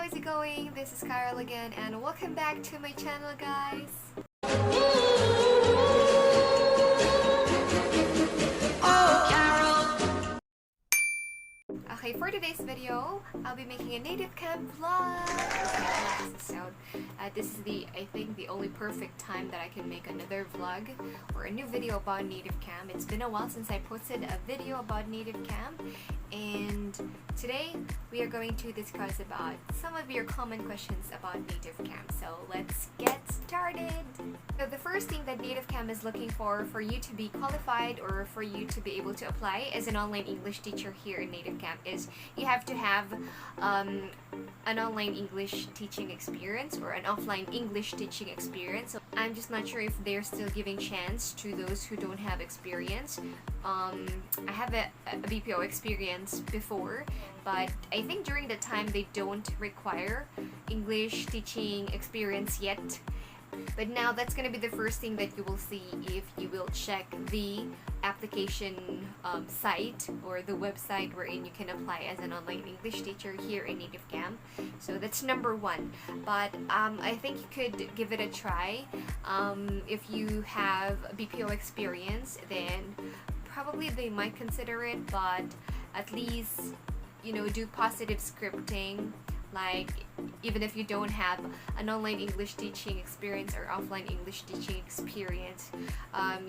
is it going? This is Carol again, and welcome back to my channel, guys. Okay, for today's video, I'll be making a native cam vlog. This is I think the only perfect time that I can make another vlog or a new video about native cam. It's been a while since I posted a video about native cam, and today we are going to discuss about some of your common questions about native cam. So let's get started. So the first thing that native cam is looking for you to be qualified or for you to be able to apply as an online English teacher here in native cam is you have to have an online English teaching experience or an offline English teaching experience. So I'm just not sure if they're still giving chance to those who don't have experience. I have a BPO experience before, but I think during the time they don't require English teaching experience yet. But now that's going to be the first thing that you will see if you will check the application site or the website wherein you can apply as an online English teacher here in native cam. So that's number one. But I think you could give it a try. If you have BPO experience, then probably they might consider it, but at least, you know, do positive scripting. Like, even if you don't have an online English teaching experience or offline English teaching experience,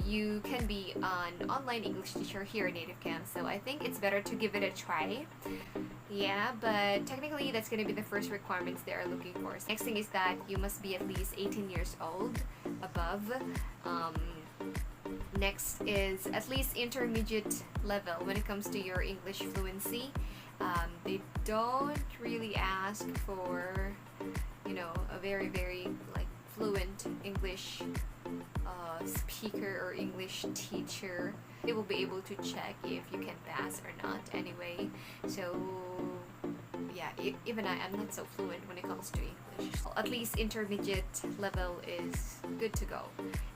you can be an online English teacher here in native cam. So I think it's better to give it a try. Yeah, but technically that's going to be the first requirements they are looking for. Next thing is that you must be at least 18 years old above. Next is at least intermediate level when it comes to your English fluency. They don't really ask for, you know, a very like fluent English speaker or English teacher. They will be able to check if you can pass or not anyway. So yeah, even I'm not so fluent when it comes to English. So at least intermediate level is good to go.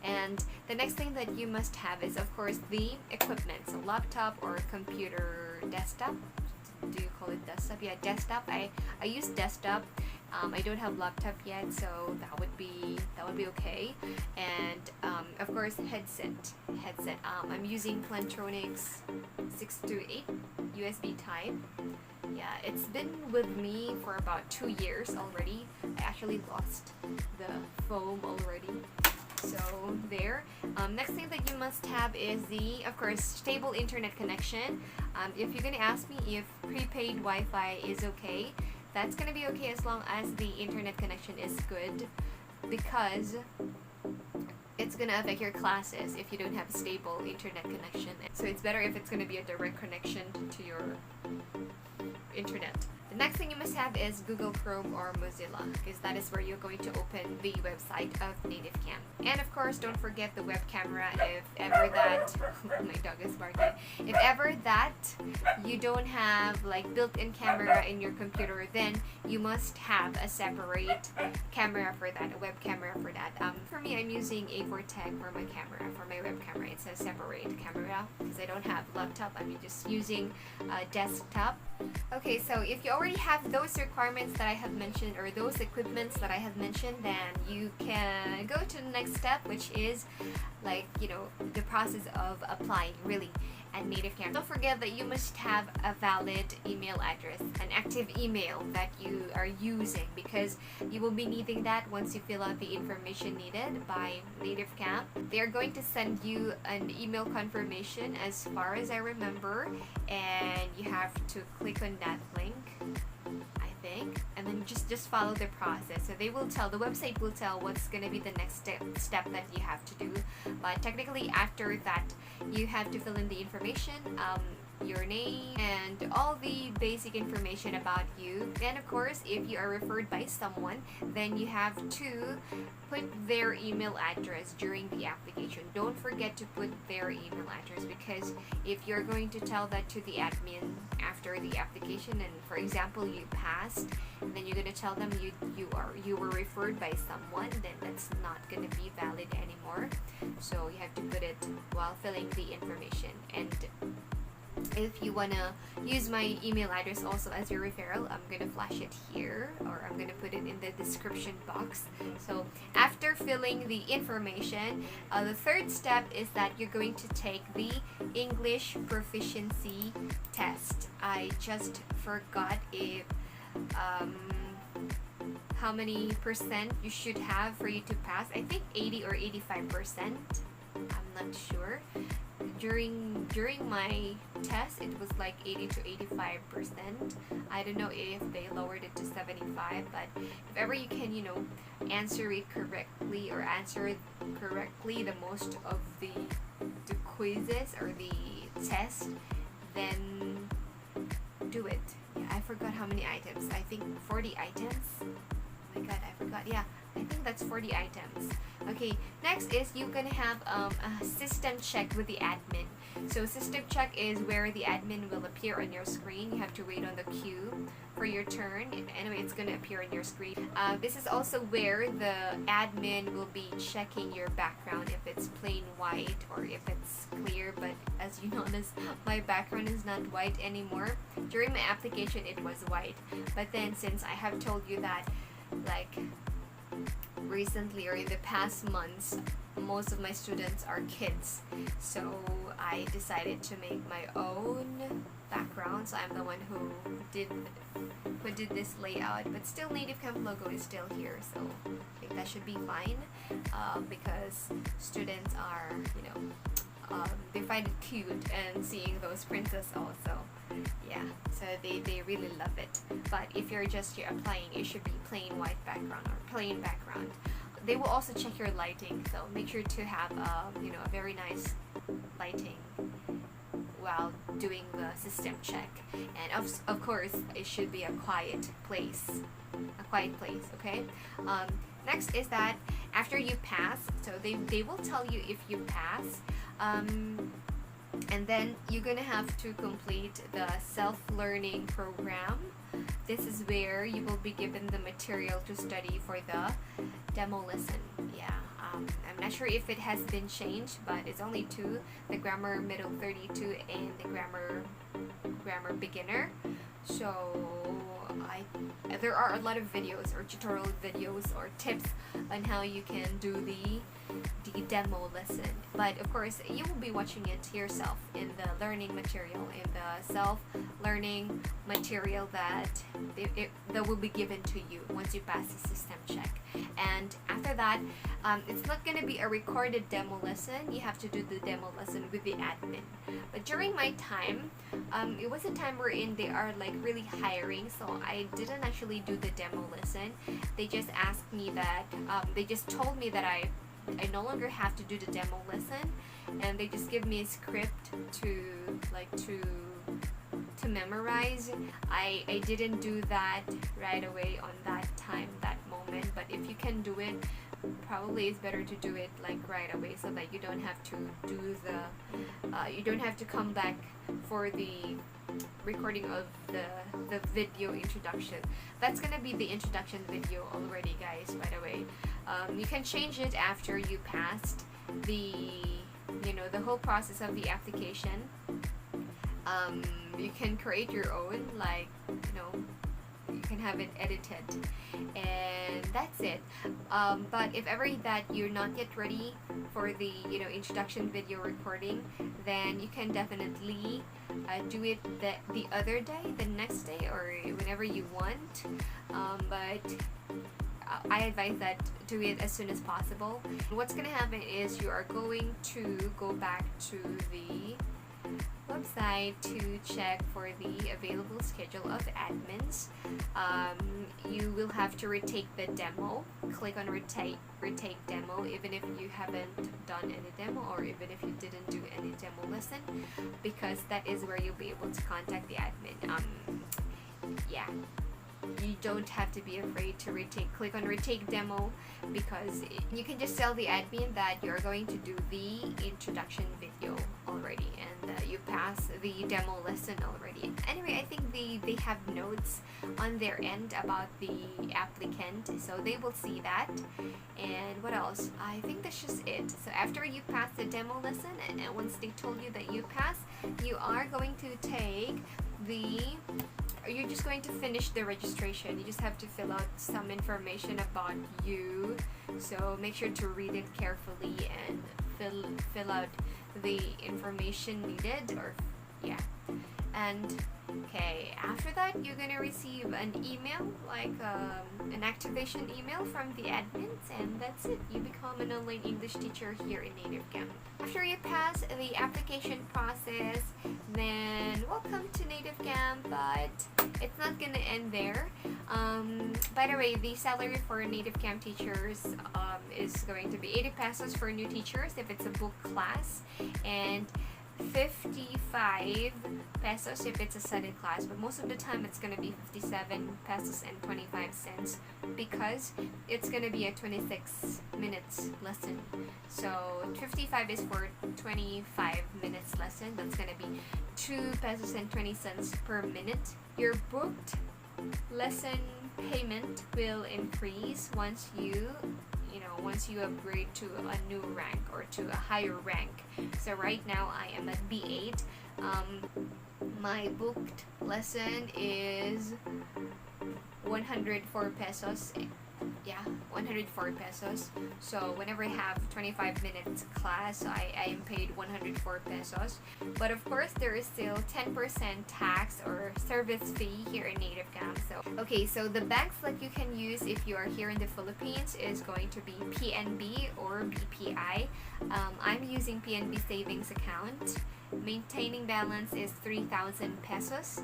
And the next thing that you must have is, of course, the equipment. So laptop or computer, desktop. Do you call it desktop? Yeah, desktop. I use desktop. I don't have laptop yet, so that would be okay. And of course, headset. I'm using Plantronics 628 USB type. Yeah, it's been with me for about 2 years already. I actually lost the foam already. So there. Next thing that you must have is of course, stable internet connection. If you're gonna ask me if prepaid Wi-Fi is okay, that's gonna be okay as long as the internet connection is good, because it's gonna affect your classes if you don't have a stable internet connection. So it's better if it's gonna be a direct connection to your internet. The next thing you must have is Google Chrome or Mozilla, because that is where you're going to open the website of native cam. And of course, don't forget the web camera if ever that my dog is barking. If ever that you don't have like built-in camera in your computer, then you must have a separate camera for that, a web camera for that. For me, I'm using a Vortex for my camera. For my web camera, it's a separate camera because I don't have laptop. I'm just using a desktop. Okay, so if you already have those requirements that I have mentioned, or those equipments that I have mentioned, then you can go to the next step, which is like, you know, the process of applying really at native cam. Don't forget that you must have a valid email address, an active email that you are using, because you will be needing that once you fill out the information needed by native cam. They are going to send you an email confirmation as far as I remember, and you have to click on that link, I think, and then just follow the process. So they will tell, the website will tell what's going to be the next step that you have to do. But technically after that, you have to fill in the information, your name, and all the basic information about you. And of course, if you are referred by someone, then you have to put their email address during the application. Don't forget to put their email address, because if you're going to tell that to the admin after the application, and for example you passed, and then you're going to tell them you were referred by someone, then that's not going to be valid anymore. So you have to put it while filling the information. And If you wanna use my email address also as your referral, I'm gonna flash it here, or I'm gonna put it in the description box. So after filling the information, the third step is that you're going to take the English proficiency test. I just forgot if how many percent you should have for you to pass. I think 80 or 85%. I'm not sure. During my test, it was like 80 to 85%. I don't know if they lowered it to 75, but if ever you can, answer it correctly, or answer correctly the most of the quizzes or the test, then do it. Yeah, I forgot how many items. I think 40 items. Oh my god, I forgot. Yeah, I think that's 40 items. Okay, next is you're gonna have a system check with the admin. So system check is where the admin will appear on your screen. You have to wait on the queue for your turn. Anyway, it's gonna appear on your screen. This is also where the admin will be checking your background, if it's plain white or if it's clear. But as you notice, my background is not white anymore. During my application, it was white. But then since I have told you that, like, recently or in the past months, most of my students are kids, so I decided to make my own background. So I'm the one who did this layout, but still Native Camp logo is still here, so I think that should be fine, because students are, they find it cute and seeing those princess also. Yeah, so they really love it. But if you're applying, it should be plain white background or plain background. They will also check your lighting, so make sure to have a very nice lighting while doing the system check. And of course, it should be a quiet place. Okay. Next is that after you pass, so they will tell you if you pass, and then you're gonna have to complete the self-learning program. This is where you will be given the material to study for the demo lesson. Yeah, I'm not sure if it has been changed, but it's only two: the grammar middle 32 and the grammar beginner. So there are a lot of videos or tutorial videos or tips on how you can do the demo lesson. But of course, you will be watching it yourself in the learning material, in the self-learning material that will be given to you once you pass the system check. And after that, it's not going to be a recorded demo lesson. You have to do the demo lesson with the admin. But during my time, it was a time wherein they are like really hiring, so I didn't actually do the demo lesson. They just asked me that, they just told me that I no longer have to do the demo lesson, and they just give me a script to memorize. I didn't do that right away on that time, that moment, but if you can do it, probably it's better to do it like right away, so that you don't have to do you don't have to come back for the recording of the video introduction. That's gonna be the introduction video already, guys, by the way. You can change it after you passed the whole process of the application. You can create your own, you can have it edited, and that's it. But if ever that you're not yet ready for the introduction video recording, then you can definitely do it the other day, the next day, or whenever you want. But I advise that do it as soon as possible. What's gonna happen is you are going to go back to the website to check for the available schedule of admins. You will have to retake the demo. Click on retake demo, even if you haven't done any demo, or even if you didn't do any demo lesson, because that is where you'll be able to contact the admin. Yeah, you don't have to be afraid to click on retake demo, because you can just tell the admin that you're going to do the introduction video already, and you pass the demo lesson already. Anyway, I think they have notes on their end about the applicant, so they will see that. And what else? I think that's just it. So after you pass the demo lesson, and once they told you that you pass, you are going to take you're just going to finish the registration. You just have to fill out some information about you. So make sure to read it carefully and fill out the information needed, or yeah. And okay, after that you're gonna receive an email, like an activation email from the admins, and that's it. You become an online English teacher here in Native Camp. After you pass the application process, then welcome to Native Camp, but it's not gonna end there. By the way, the salary for Native Camp teachers is going to be 80 pesos for new teachers if it's a book class, and 55 pesos if it's a study class, but most of the time it's going to be 57 pesos and 25 cents because it's going to be a 26 minutes lesson. So 55 is for 25 minutes lesson. That's going to be 2 pesos and 20 cents per minute. Your booked lesson payment will increase once you upgrade to a new rank or to a higher rank. So right now I am at B8. My booked lesson is 104 pesos. Yeah, 104 pesos. So whenever I have 25 minutes class, I am paid 104 pesos. But of course, there is still 10% tax or service fee here in Native Camp. So okay, so the banks that you can use if you are here in the Philippines is going to be PNB or BPI. I'm using PNB savings account. Maintaining balance is 3,000 pesos,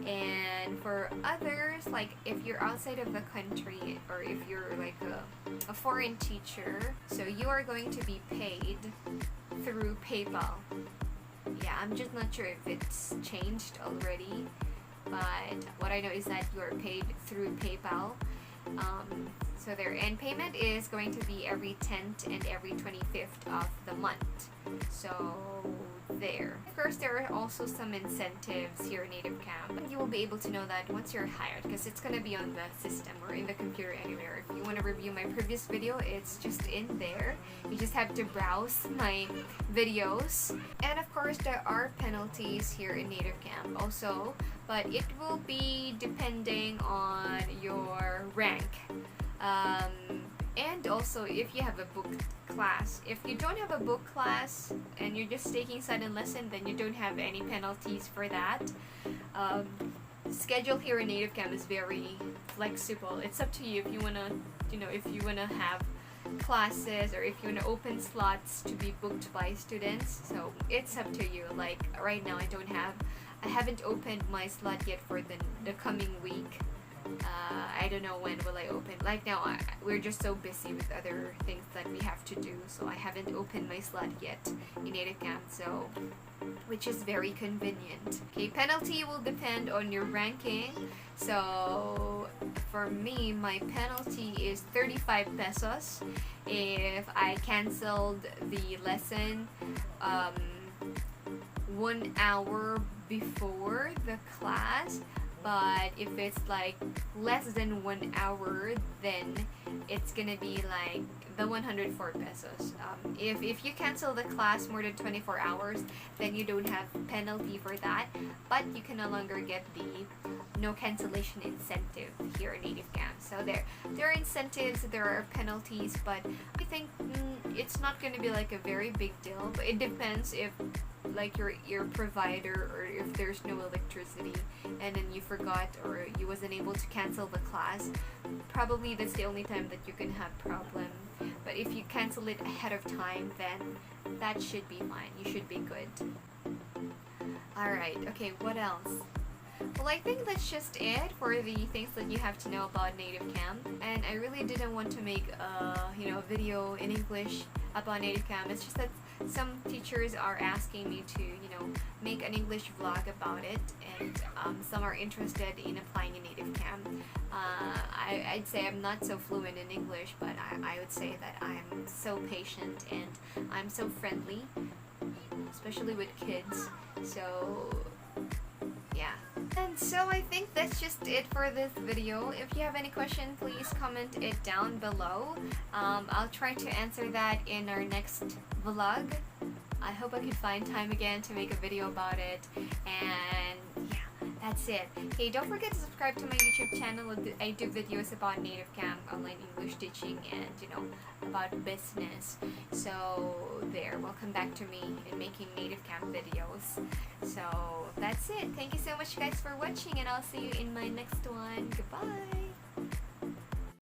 and for others, like if you're outside of the country or if you're like a foreign teacher, so you are going to be paid through PayPal. Yeah, I'm just not sure if it's changed already, but what I know is that you are paid through PayPal. So their end payment is going to be every 10th and every 25th of the month. So there. Of course, there are also some incentives here in Native Camp. You will be able to know that once you're hired because it's going to be on the system or in the computer anywhere. If you want to review my previous video, it's just in there. You just have to browse my videos. And of course, there are penalties here in Native Camp also, but it will be depending on your rank. And also if you have a book class. If you don't have a book class and you're just taking sudden lesson, then you don't have any penalties for that. Schedule here in Native Camp is very flexible. It's up to you if you wanna, if you wanna have classes or if you wanna open slots to be booked by students. So it's up to you. Like right now, I haven't opened my slot yet for the coming week. I don't know when will I open. Like now, we're just so busy with other things that we have to do, so I haven't opened my slot yet in Native Camp, so which is very convenient. Okay, penalty will depend on your ranking. So for me, my penalty is 35 pesos if I canceled the lesson 1 hour before the class. But if it's like less than 1 hour, then it's gonna be like the 104 pesos. If you cancel the class more than 24 hours, then you don't have penalty for that, but you can no longer get the no cancellation incentive here in Native Camp. So there are incentives, there are penalties, but I think it's not gonna be like a very big deal. But it depends if like your provider, or if there's no electricity and then you forgot or you wasn't able to cancel the class, probably that's the only time that you can have problem. But if you cancel it ahead of time, then that should be fine. You should be good. Alright, okay, what else? Well, I think that's just it for the things that you have to know about Native Camp. And I really didn't want to make a video in English about Native Camp. It's just that some teachers are asking me to make an English vlog about it, and some are interested in applying in Native Camp. I'd say I'm not so fluent in English, but I would say that I'm so patient and I'm so friendly, especially with kids. So yeah. And so I think that's just it for this video. If you have any question, please comment it down below. I'll try to answer that in our next vlog. I hope I could find time again to make a video about it. And yeah, that's it. Hey, don't forget to subscribe to my YouTube channel. I do videos about native cam, online English teaching, and about business. So there, welcome back to me in making native cam videos. So that's it. Thank you so much guys for watching, and I'll see you in my next one. Goodbye.